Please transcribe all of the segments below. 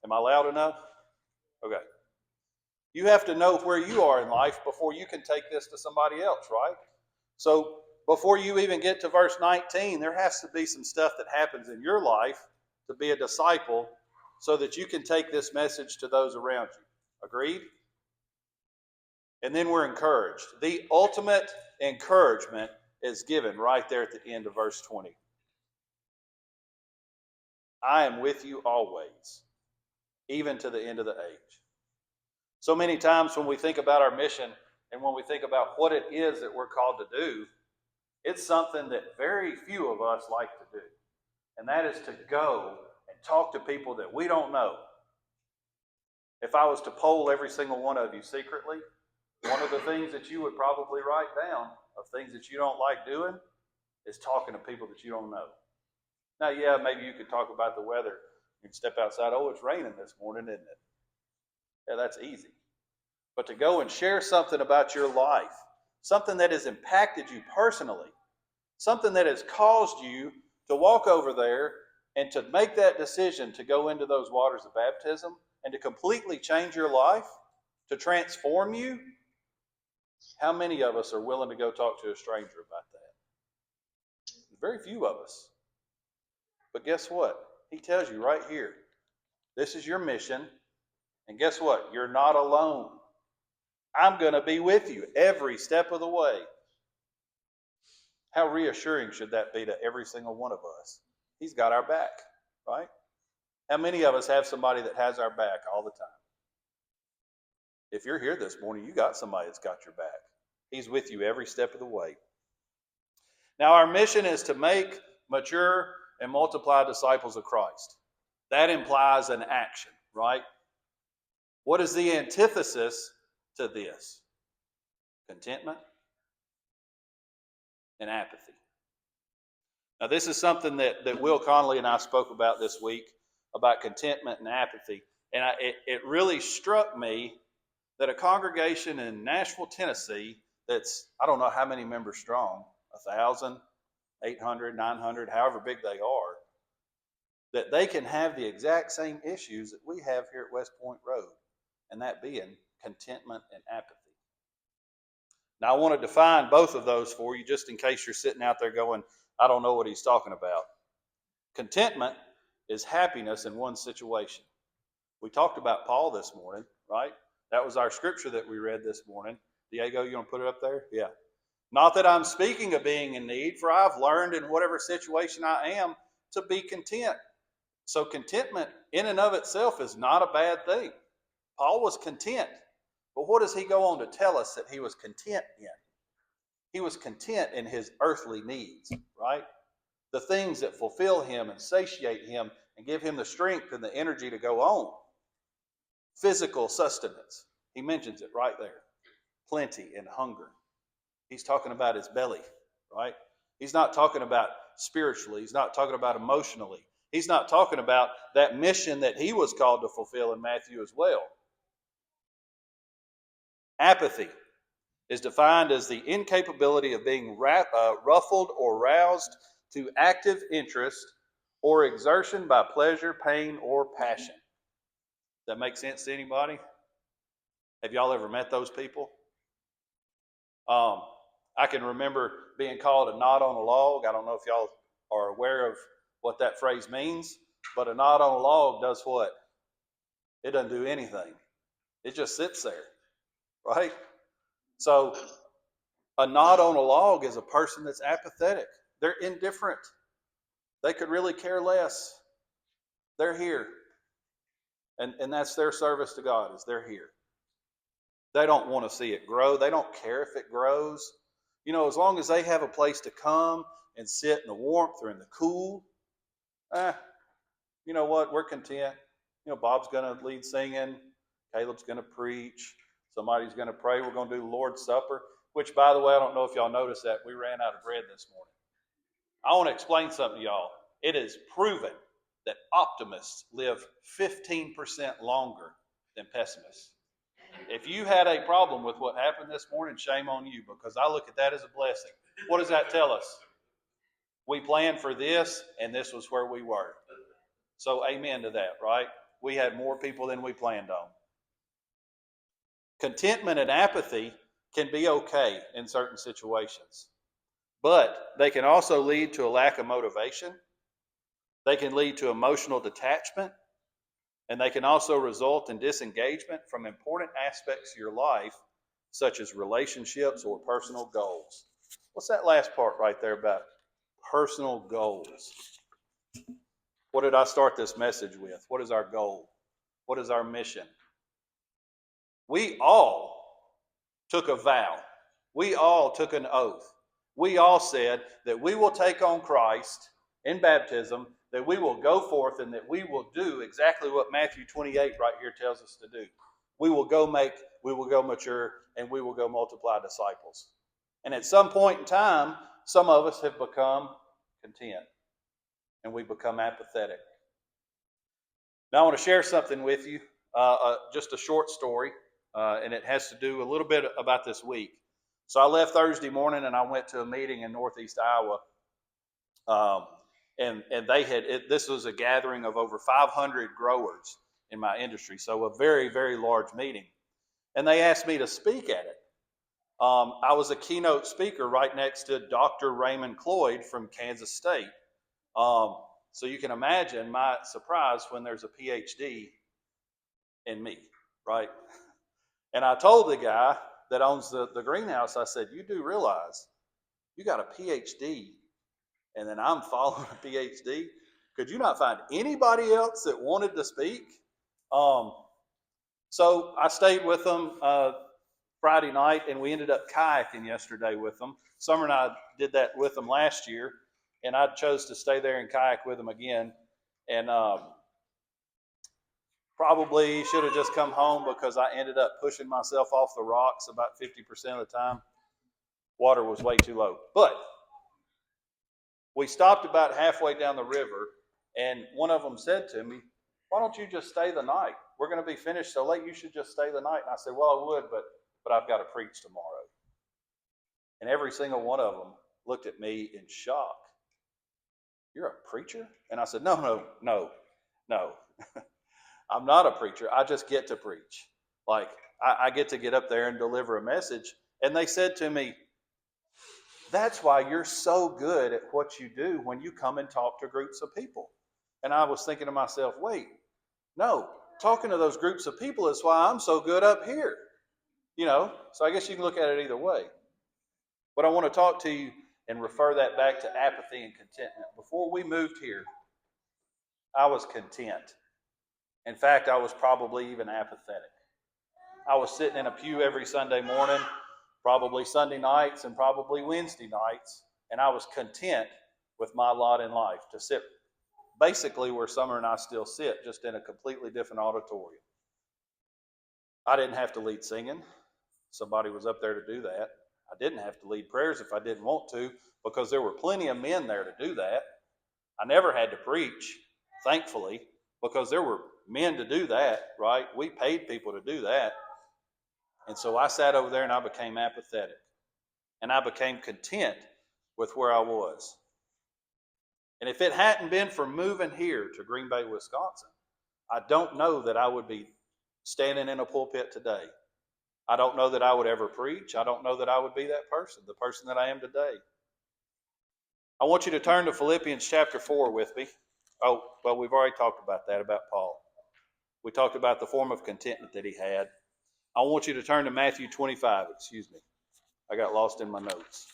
Am I loud enough? Okay. You have to know where you are in life before you can take this to somebody else, right? So before you even get to verse 19, there has to be some stuff that happens in your life to be a disciple so that you can take this message to those around you. Agreed? And then we're encouraged. The ultimate encouragement is given right there at the end of verse 20. I am with you always, even to the end of the age. So many times when we think about our mission and when we think about what it is that we're called to do, it's something that very few of us like to do. And that is to go and talk to people that we don't know. If I was to poll every single one of you secretly, one of the things that you would probably write down of things that you don't like doing is talking to people that you don't know. Now, yeah, maybe you could talk about the weather. You can step outside. Oh, it's raining this morning, isn't it? Yeah, that's easy. But to go and share something about your life, something that has impacted you personally, something that has caused you to walk over there and to make that decision to go into those waters of baptism and to completely change your life, to transform you, how many of us are willing to go talk to a stranger about that? Very few of us. But guess what? He tells you right here, this is your mission. And guess what? You're not alone. I'm going to be with you every step of the way. How reassuring should that be to every single one of us? He's got our back, right? How many of us have somebody that has our back all the time? If you're here this morning, you got somebody that's got your back. He's with you every step of the way. Now, our mission is to make, mature, and multiply disciples of Christ. That implies an action, right? What is the antithesis to this? Contentment and apathy. Now, this is something that Will Connolly and I spoke about this week, about contentment and apathy. And it really struck me that a congregation in Nashville, Tennessee, that's, I don't know how many members strong, 1,000, 800, 900, however big they are, that they can have the exact same issues that we have here at West Point Road, and that being contentment and apathy. Now, I want to define both of those for you just in case you're sitting out there going, I don't know what he's talking about. Contentment is happiness in one situation. We talked about Paul this morning, right? That was our scripture that we read this morning. Diego, you want to put it up there? Yeah. Not that I'm speaking of being in need, for I've learned in whatever situation I am to be content. So contentment in and of itself is not a bad thing. Paul was content. But what does he go on to tell us that he was content in? He was content in his earthly needs, right? The things that fulfill him and satiate him and give him the strength and the energy to go on. Physical sustenance. He mentions it right there. Plenty and hunger. He's talking about his belly, right? He's not talking about spiritually. He's not talking about emotionally. He's not talking about that mission that he was called to fulfill in Matthew as well. Apathy is defined as the incapability of being ruffled or roused to active interest or exertion by pleasure, pain, or passion. Does that make sense to anybody? Have y'all ever met those people? I can remember being called a knot on a log. I don't know if y'all are aware of what that phrase means, but a knot on a log does what? It doesn't do anything. It just sits there, right? So a knot on a log is a person that's apathetic. They're indifferent. They could really care less. They're here. And that's their service to God, is they're here. They don't want to see it grow. They don't care if it grows. You know, as long as they have a place to come and sit in the warmth or in the cool, you know what? We're content. You know, Bob's going to lead singing. Caleb's going to preach. Somebody's going to pray. We're going to do the Lord's Supper, which, by the way, I don't know if y'all noticed that. We ran out of bread this morning. I want to explain something to y'all. It is proven that optimists live 15% longer than pessimists. If you had a problem with what happened this morning, shame on you, because I look at that as a blessing. What does that tell us? We planned for this, and this was where we were. So amen to that, right? we had more people than we planned on. Contentment and apathy can be okay in certain situations, but they can also lead to a lack of motivation. They can lead to emotional detachment, and they can also result in disengagement from important aspects of your life, such as relationships or personal goals. What's that last part right there about personal goals? What did I start this message with? What is our goal? What is our mission? We all took a vow. We all took an oath. We all said that we will take on Christ in baptism, that we will go forth and that we will do exactly what Matthew 28 right here tells us to do. We will go mature, and we will go multiply disciples. And at some point in time, some of us have become content and we become apathetic. Now I want to share something with you, just a short story, and it has to do a little bit about this week. So I left Thursday morning and I went to a meeting in Northeast Iowa, and this was a gathering of over 500 growers in my industry, so a very, very large meeting. And they asked me to speak at it. I was a keynote speaker right next to Dr. Raymond Cloyd from Kansas State. So you can imagine my surprise when there's a PhD in me, right? And I told the guy that owns the greenhouse, I said, you do realize you got a PhD and then I'm following a PhD? Could you not find anybody else that wanted to speak? So I stayed with them Friday night, and we ended up kayaking yesterday with them. Summer and I did that with them last year, and I chose to stay there and kayak with them again. And probably should have just come home because I ended up pushing myself off the rocks about 50% of the time. Water was way too low. But we stopped about halfway down the river, and one of them said to me, why don't you just stay the night? We're going to be finished so late. You should just stay the night. And I said, well, I would, but I've got to preach tomorrow. And every single one of them looked at me in shock. You're a preacher? And I said, no. I'm not a preacher. I just get to preach. Like, I get to get up there and deliver a message. And they said to me, that's why you're so good at what you do when you come and talk to groups of people. And I was thinking to myself, wait, no, talking to those groups of people is why I'm so good up here. So I guess you can look at it either way. But I want to talk to you and refer that back to apathy and contentment. Before we moved here, I was content. In fact, I was probably even apathetic. I was sitting in a pew every Sunday morning, probably Sunday nights and probably Wednesday nights, and I was content with my lot in life to sit basically where Summer and I still sit, just in a completely different auditorium. I didn't have to lead singing. Somebody was up there to do that. I didn't have to lead prayers if I didn't want to, because there were plenty of men there to do that. I never had to preach, thankfully, because there were men to do that, right? We paid people to do that. And so I sat over there and I became apathetic. And I became content with where I was. And if it hadn't been for moving here to Green Bay, Wisconsin, I don't know that I would be standing in a pulpit today. I don't know that I would ever preach. I don't know that I would be that person, the person that I am today. I want you to turn to Philippians chapter 4 with me. Oh, well, we've already talked about that, about Paul. We talked about the form of contentment that he had. I want you to turn to Matthew 25. Excuse me. I got lost in my notes.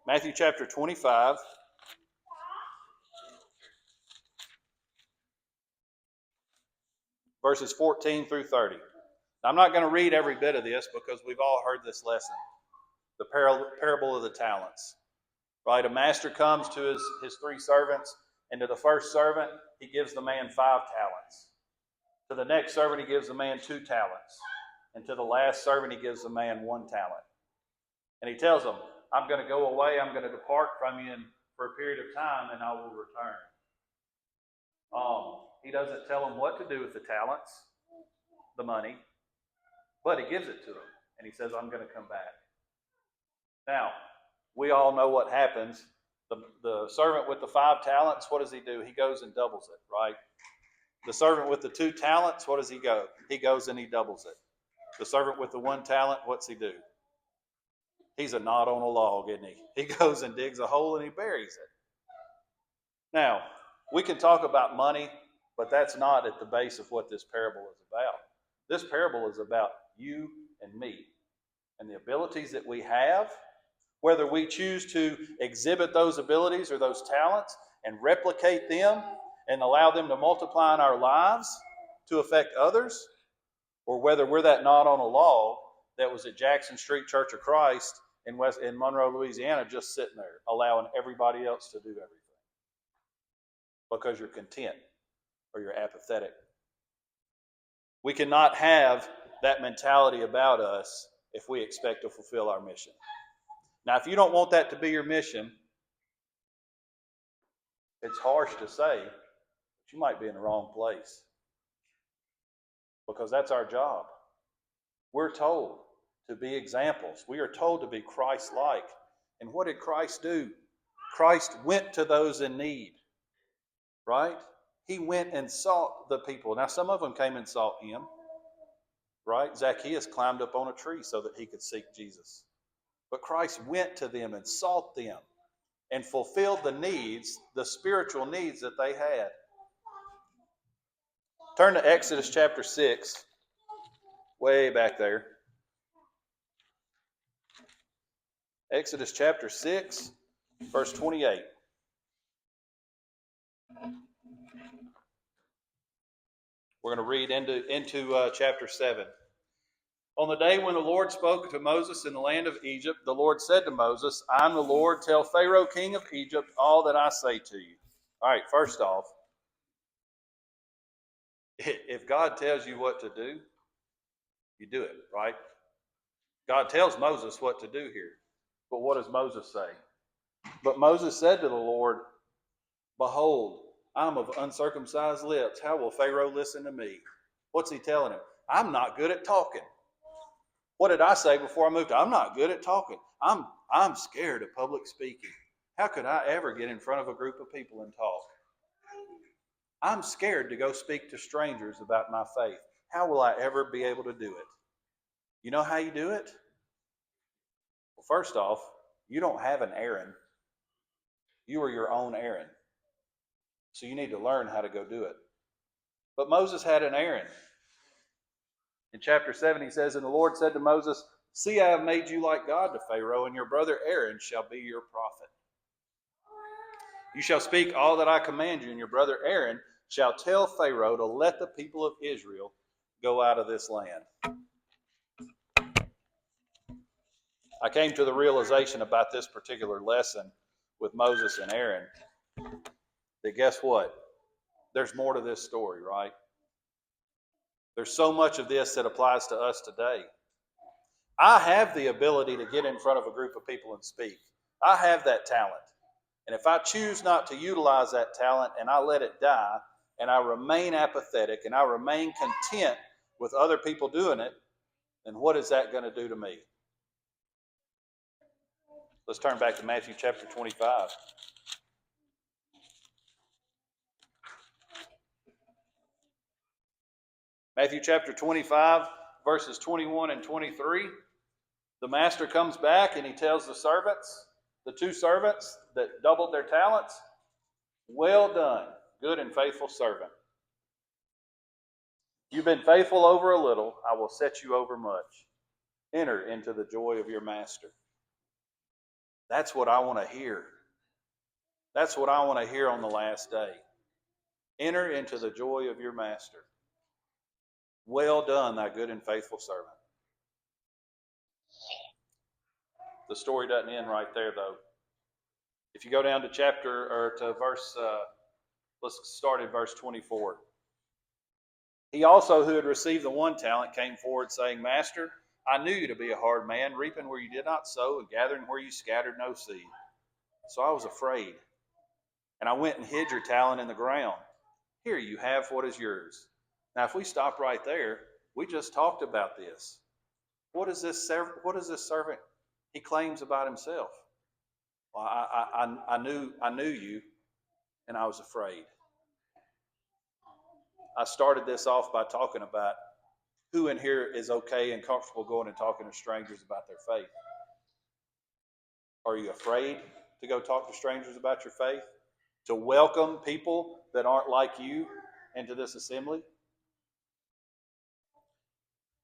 Matthew chapter 25. Verses 14 through 30. I'm not going to read every bit of this because we've all heard this lesson. The parable of the talents. Right? A master comes to his three servants, and to the first servant, he gives the man 5 talents. To the next servant, he gives the man 2 talents. And to the last servant, he gives the man 1 talent. And he tells them, I'm going to go away, I'm going to depart from you for a period of time, and I will return. He doesn't tell them what to do with the talents, the money, but he gives it to them. And he says, I'm going to come back. Now, we all know what happens. The servant with the 5 talents, what does he do? He goes and doubles it, right? The servant with the 2 talents, what does he go? He goes and he doubles it. The servant with the 1 talent, what's he do? He's a knot on a log, isn't he? He goes and digs a hole and he buries it. Now, we can talk about money, but that's not at the base of what this parable is about. This parable is about you and me and the abilities that we have, whether we choose to exhibit those abilities or those talents and replicate them and allow them to multiply in our lives to affect others, or whether we're that knot on a log that was at Jackson Street Church of Christ in Monroe, Louisiana, just sitting there, allowing everybody else to do everything because you're content or you're apathetic. We cannot have that mentality about us if we expect to fulfill our mission. Now, if you don't want that to be your mission, it's harsh to say, but you might be in the wrong place, because that's our job. We're told to be examples. We are told to be Christ-like. And what did Christ do? Christ went to those in need, right? He went and sought the people. Now, some of them came and sought him, right? Zacchaeus climbed up on a tree so that he could seek Jesus. But Christ went to them and sought them and fulfilled the needs, the spiritual needs that they had. Turn to Exodus chapter 6, way back there. Exodus chapter 6, verse 28. We're going to read into chapter 7. On the day when the Lord spoke to Moses in the land of Egypt, the Lord said to Moses, I am the Lord, tell Pharaoh, king of Egypt, all that I say to you. All right, first off, if God tells you what to do, you do it, right? God tells Moses what to do here. But what does Moses say? But Moses said to the Lord, behold, I'm of uncircumcised lips. How will Pharaoh listen to me? What's he telling him? I'm not good at talking. What did I say before I moved? I'm not good at talking. I'm scared of public speaking. How could I ever get in front of a group of people and talk? I'm scared to go speak to strangers about my faith. How will I ever be able to do it? You know how you do it? Well, first off, you don't have an Aaron. You are your own Aaron. So you need to learn how to go do it. But Moses had an Aaron. In chapter 7, he says, and the Lord said to Moses, see, I have made you like God to Pharaoh, and your brother Aaron shall be your prophet. You shall speak all that I command you, and your brother Aaron shall tell Pharaoh to let the people of Israel go out of this land. I came to the realization about this particular lesson with Moses and Aaron that guess what? There's more to this story, right? There's so much of this that applies to us today. I have the ability to get in front of a group of people and speak. I have that talent. And if I choose not to utilize that talent and I let it die and I remain apathetic and I remain content with other people doing it, then what is that going to do to me? Let's turn back to Matthew chapter 25. Matthew chapter 25, verses 21 and 23. The master comes back and he tells the servants, the 2 servants that doubled their talents, well done, good and faithful servant. You've been faithful over a little, I will set you over much. Enter into the joy of your master. That's what I want to hear. That's what I want to hear on the last day. Enter into the joy of your master. Well done, thy good and faithful servant. The story doesn't end right there, though. If you go down to verse, let's start at verse 24. He also, who had received the 1 talent, came forward, saying, Master, I knew you to be a hard man, reaping where you did not sow, and gathering where you scattered no seed. So I was afraid, and I went and hid your talent in the ground. Here you have what is yours. Now, if we stop right there, we just talked about this. What is this servant he claims about himself? Well, I knew you, and I was afraid. I started this off by talking about who in here is okay and comfortable going and talking to strangers about their faith. Are you afraid to go talk to strangers about your faith? To welcome people that aren't like you into this assembly?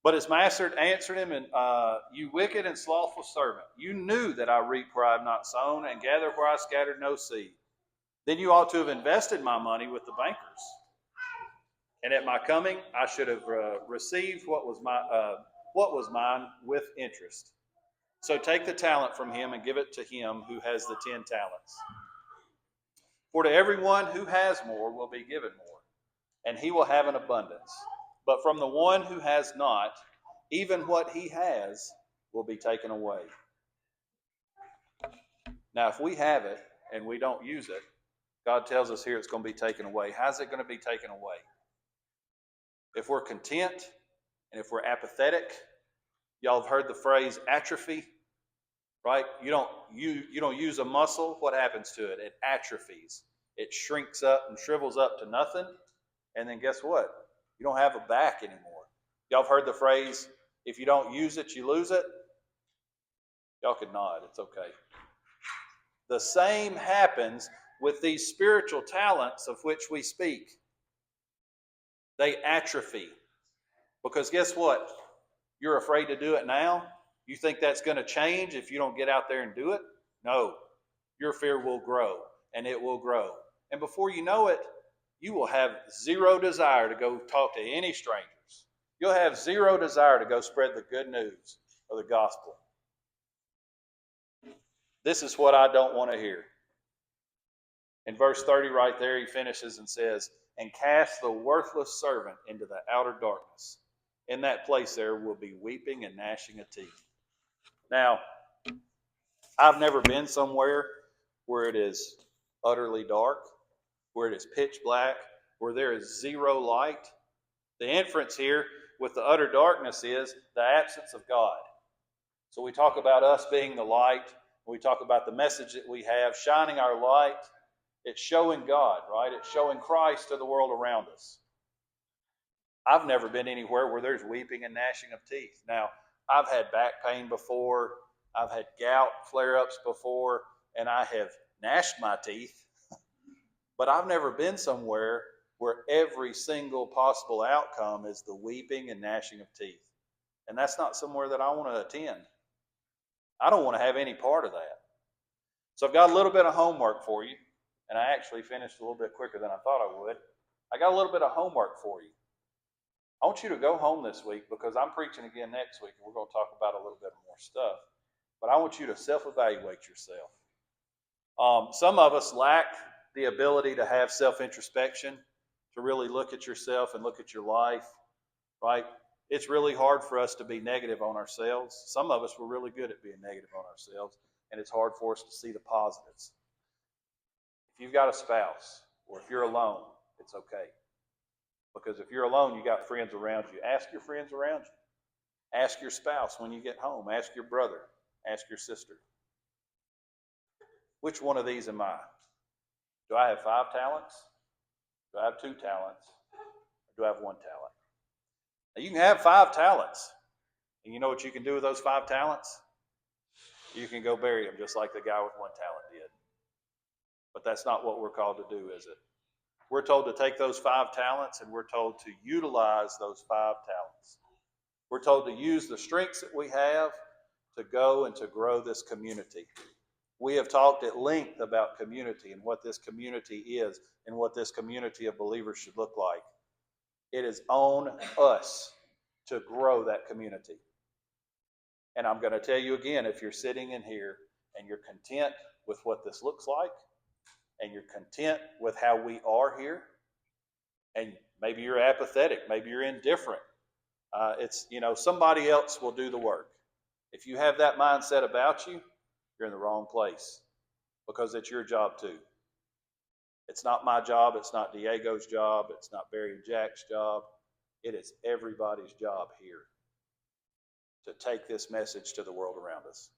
But his master answered him, and you wicked and slothful servant, you knew that I reap where I have not sown and gather where I scattered no seed. Then you ought to have invested my money with the bankers. And at my coming, I should have received what was mine with interest. So take the talent from him and give it to him who has the 10 talents. For to everyone who has more will be given more, and he will have an abundance. But from the one who has not, even what he has will be taken away. Now, if we have it and we don't use it, God tells us here it's going to be taken away. How's it going to be taken away? If we're content and if we're apathetic, y'all have heard the phrase atrophy, right? You don't use a muscle. What happens to it? It atrophies. It shrinks up and shrivels up to nothing. And then guess what? You don't have a back anymore. Y'all have heard the phrase, if you don't use it, you lose it? Y'all could nod. It's okay. The same happens with these spiritual talents of which we speak. They atrophy. Because guess what? You're afraid to do it now? You think that's going to change if you don't get out there and do it? No. Your fear will grow, and it will grow. And before you know it, you will have zero desire to go talk to any strangers. You'll have zero desire to go spread the good news of the gospel. This is what I don't want to hear. In verse 30 right there, he finishes and says, and cast the worthless servant into the outer darkness. In that place there will be weeping and gnashing of teeth. Now, I've never been somewhere where it is utterly dark, where it is pitch black, where there is zero light. The inference here with the utter darkness is the absence of God. So we talk about us being the light. We talk about the message that we have, shining our light. It's showing God, right? It's showing Christ to the world around us. I've never been anywhere where there's weeping and gnashing of teeth. Now, I've had back pain before. I've had gout flare-ups before, and I have gnashed my teeth. But I've never been somewhere where every single possible outcome is the weeping and gnashing of teeth. And that's not somewhere that I want to attend. I don't want to have any part of that. So I've got a little bit of homework for you, and I actually finished a little bit quicker than I thought I would. I got a little bit of homework for you. I want you to go home this week because I'm preaching again next week, and we're going to talk about a little bit more stuff. But I want you to self-evaluate yourself. Some of us lack the ability to have self-introspection, to really look at yourself and look at your life, right? It's really hard for us to be negative on ourselves. Some of us were really good at being negative on ourselves, and it's hard for us to see the positives. If you've got a spouse or if you're alone, it's okay. Because if you're alone, you got friends around you. Ask your friends around you. Ask your spouse when you get home. Ask your brother. Ask your sister. Which one of these am I? Do I have 5 talents? Do I have 2 talents? Or do I have 1 talent? Now, you can have 5 talents. And you know what you can do with those 5 talents? You can go bury them just like the guy with 1 talent did. But that's not what we're called to do, is it? We're told to take those 5 talents and we're told to utilize those 5 talents. We're told to use the strengths that we have to go and to grow this community. We have talked at length about community and what this community is and what this community of believers should look like. It is on us to grow that community. And I'm going to tell you again, if you're sitting in here and you're content with what this looks like, and you're content with how we are here, and maybe you're apathetic, maybe you're indifferent, somebody else will do the work. If you have that mindset about you, you're in the wrong place, because it's your job too. It's not my job, it's not Diego's job, it's not Barry and Jack's job. It is everybody's job here to take this message to the world around us.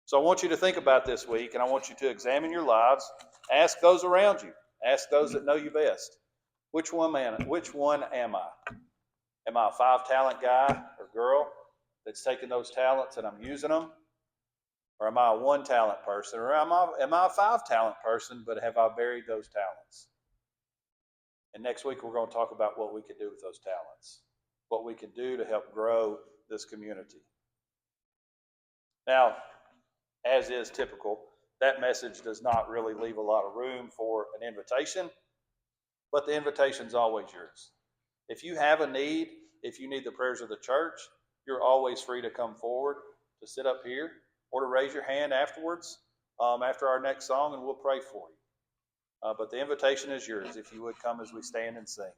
So I want you to think about this week, and I want you to examine your lives. Ask those around you. Ask those that know you best. Which one am I? Am I a 5-talent guy or girl that's taking those talents and I'm using them? Or am I a 1-talent person? Or am I a 5-talent person, but have I buried those talents? And next week, we're going to talk about what we can do with those talents, what we can do to help grow this community. Now, as is typical, that message does not really leave a lot of room for an invitation, but the invitation is always yours. If you have a need, if you need the prayers of the church, you're always free to come forward, to sit up here, or to raise your hand afterwards, after our next song, and we'll pray for you. But the invitation is yours if you would come as we stand and sing.